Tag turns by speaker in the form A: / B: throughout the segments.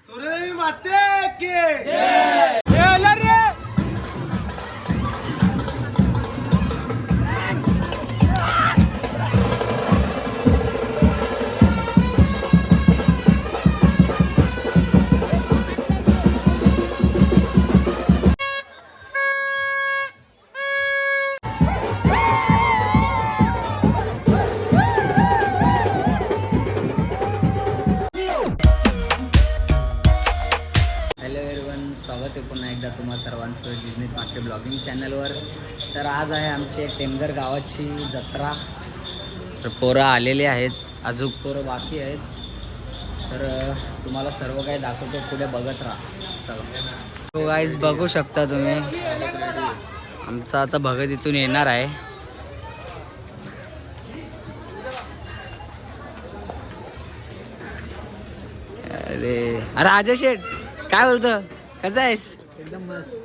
A: सूर्यदेवी माते की
B: स्वागत आहे पुन्हा एकदा तुम्हा सर्वांचं बिझनेस मार्केट ब्लॉगिंग चॅनलवर. तर आज आहे आमचे टेमघर गावाची जत्रा. तर पोरं आलेले आहेत, अजून पोरं बाकी आहेत. तर तुम्हाला सर्व काही दाखवतो, पुढे बघत राहा. चला तो गाईज बघू शकता तुम्ही, आमचा आता भगत इथून येणार आहे. अरे राजा शेठ काय बोलतो, कसा आहेस?
A: एकदम मस्त.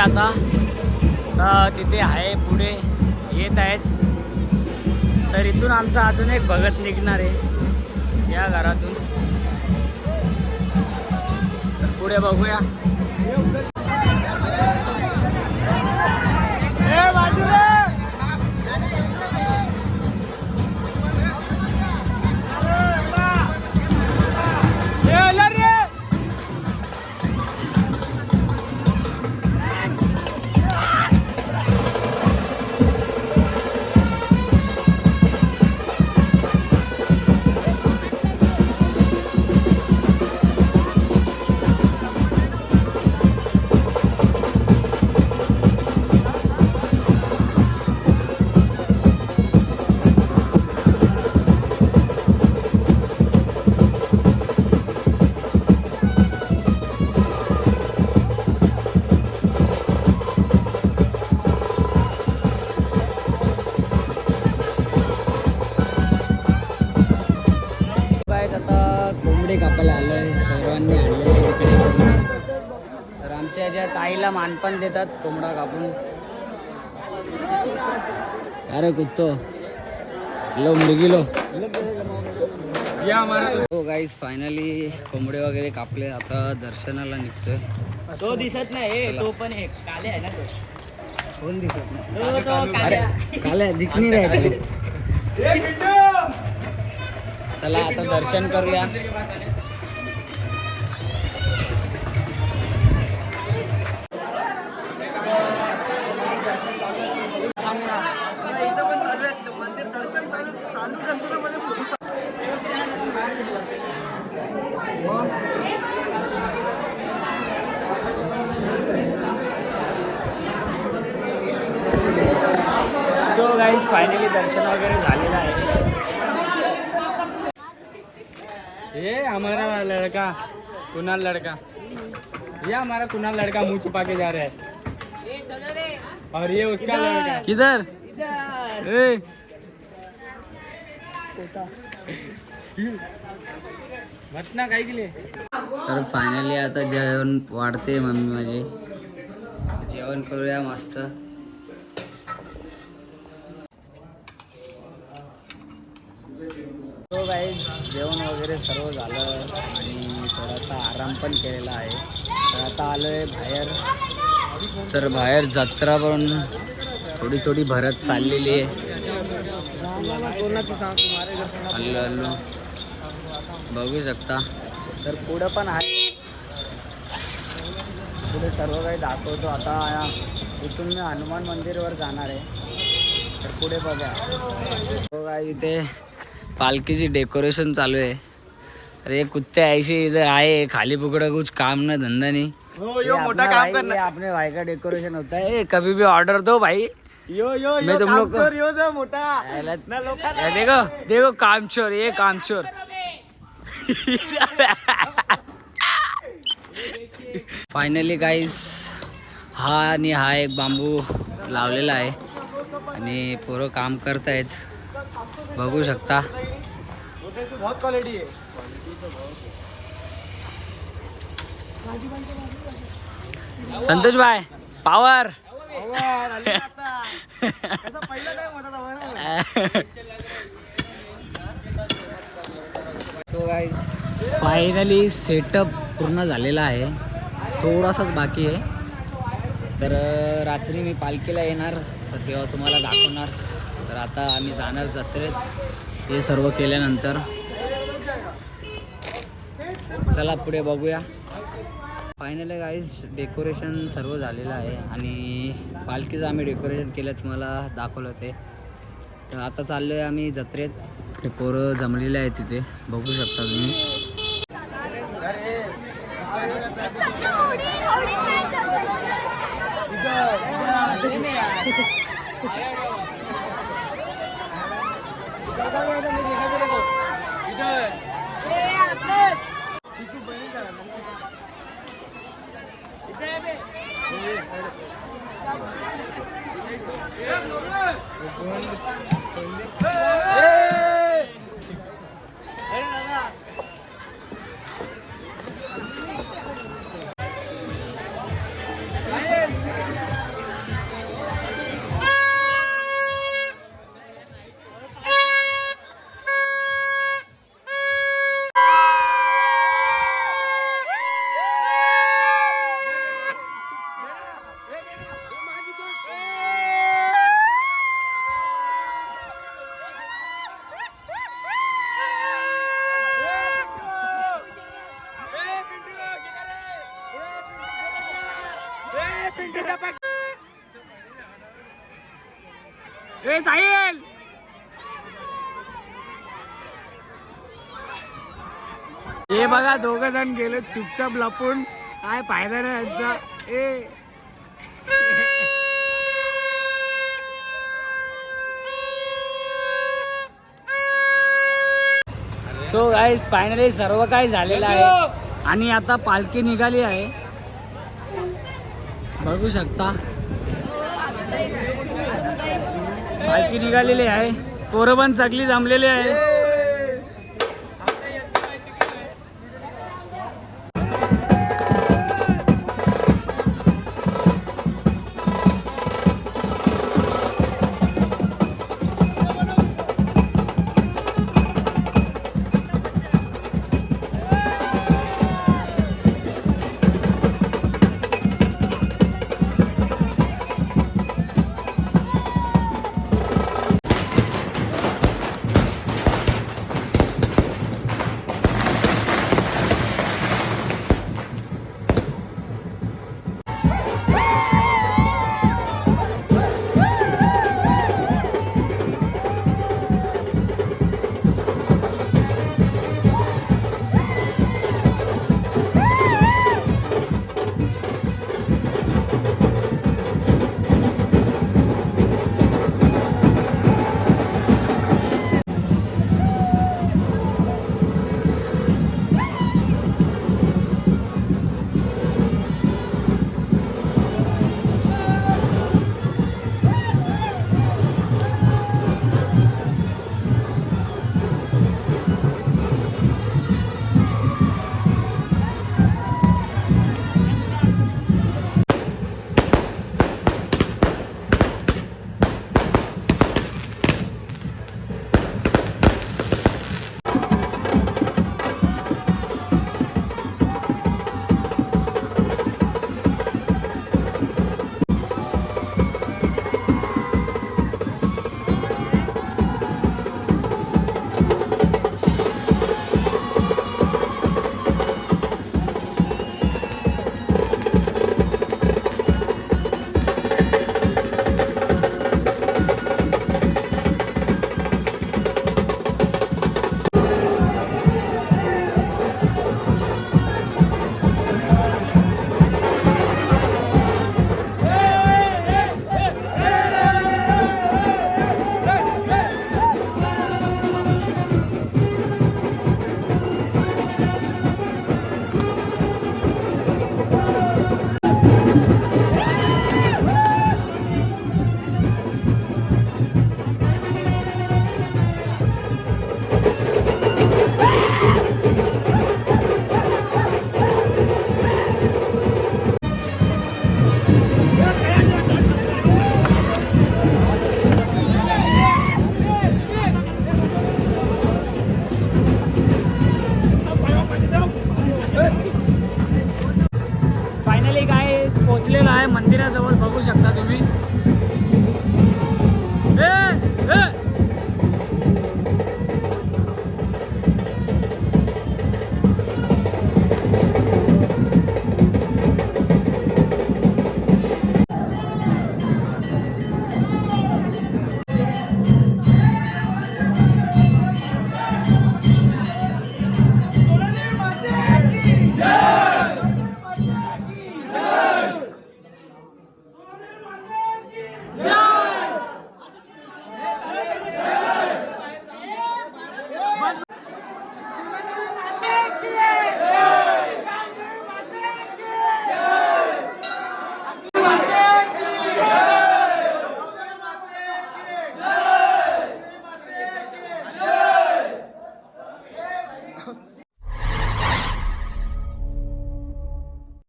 B: आता तर तिथे आहे, पुढे येत आहेत. तर इथून आमचा अजून एक भगत निघणार आहे या घरातून. तर पुढे बघूया. आता कोंबडे कापायला आलो आहे, सर्वांनी आणलेले आहे तिकडे कोंबडे. तर आमच्या ज्या ताईला मानपान देतात कोंबडा कापून. अरे कुत्तो लो मुर्गी लो. हो गाईज, फायनली कोंबडे वगैरे कापले. आता दर्शनाला निघतोय.
A: तो दिसत नाही, तो पण एक काले आहे ना. तो
B: कोण दिसत नाही? अरे काले दिख नाही राहिले. चला आता दर्शन करूया. सो गाईज, फायनली दर्शन वगैरे झालेलं आहे.
A: ये हमारा लड़का कुणाल लड़का, ये हमारा कुणाल लड़का मुंह छुपा के जा रहा है. और ये उसका लड़का.
B: किधर? ए
A: मत ना काय केले.
B: तर फायनली आता जेवण वाढते मम्मी माझी. जेवण करूया मस्त. जेवण वगैरे सर्व झालं आणि थोडासा आराम पण केलेला आहे. तर आता आलो आहे बाहेर. तर बाहेर जत्रा पण थोडी थोडी भरत चाललेली आहे. हल्लो हल्लो बघू शकता. तर पुढं पण आहे, पुढे सर्व काही दाखवतो. आता इथून मी हनुमान मंदिरवर जाणार आहे. तर पुढे बघा तो काय इथे पालखीची डेकोरेशन चालू आहे. अरे कुत्ते ऐसे इधर आए खाली पकड़ा कुछ काम ना धंधा नहीं.
C: यो मोटा काम करना.
B: ये अपने भाई का डेकोरेशन होता है. कभी भी ऑर्डर दो भाई.
C: यो
B: मैं तुम लोग को
C: यो जो मोठा ना लोकांना
B: देखो देखो कामचोर, ये कामचोर. फायनली गाईस हा आणि हा एक बांबू लावलेला आहे आणि पोरं काम करतायत. बघू शकता.
C: बहुत क्वालिटी है.
B: संतोष भाई पावर.
C: कसा पहिला टाइम होता ना.
B: तो गाईस फायनली सेटअप पूर्ण झालेला आहे. थोडासाच बाकी आहे. तर रात्री मी पालखीला येणार तर तेव्हा तुम्हाला दाखवणार. तर आता आम्ही जाणार जत्रेत हे सर्व केल्यानंतर. चला पुढे बघूया. फायनली गाईज डेकोरेशन सर्व झालेलं आहे आणि पालखीचं आम्ही डेकोरेशन केलं तुम्हाला दाखवलं ते. तर आता चाललो आहे आम्ही जत्रेत. ते पोरं जमलेले आहे तिथे बघू शकता तुम्ही.
A: ए साहिल हे बघा दोघं जण गेले चुपचाप लपून. काय फायदा नाही यांचा. ए
B: सो गाईस फायनली सर्व काही झालेलं आहे आणि आता पालखी निघाली आहे. बघू शकता पालखी निघालेली आहे. पोरं पण सगळी जमलेली आहे.